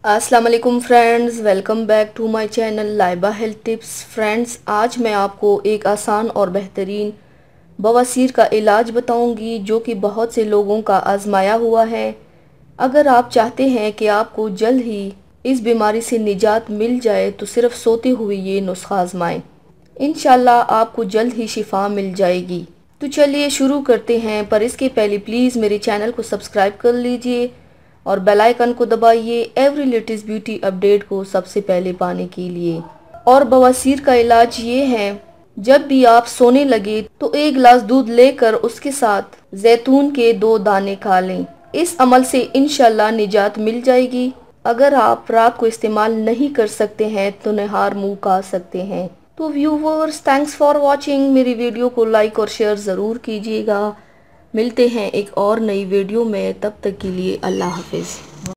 अस्सलाम वालेकुम friends, welcome back to my channel Laiba health tips. Friends, आज मैं आपको एक आसान और बेहतरीन बवासीर का इलाज बताऊंगी जो कि बहुत से लोगों का आजमाया हुआ है। अगर आप चाहते हैं कि आपको जल्द ही इस बीमारी से निजात मिल जाए तो सिर्फ सोते हुए ये नुस्खा आजमाएं। इंशाल्लाह आपको जल्द ही शिफा मिल जाएगी। तो चलिए शुरू करते हैं, पर इसके पहले प्लीज़ मेरे चैनल को सब्सक्राइब कर लीजिए और बेल आइकन को दबाइए एवरी लेटेस्ट ब्यूटी अपडेट को सबसे पहले पाने के लिए। और बवासीर का इलाज ये है, जब भी आप सोने लगे तो एक गिलास दूध लेकर उसके साथ जैतून के 2 दाने खा लें। इस अमल से इंशाल्लाह निजात मिल जाएगी। अगर आप रात को इस्तेमाल नहीं कर सकते हैं तो नहार मुंह खा सकते हैं। तो व्यूवर्स, थैंक्स फॉर वॉचिंग। मेरी वीडियो को लाइक और शेयर ज़रूर कीजिएगा। मिलते हैं एक और नई वीडियो में, तब तक के लिए अल्लाह हाफिज़।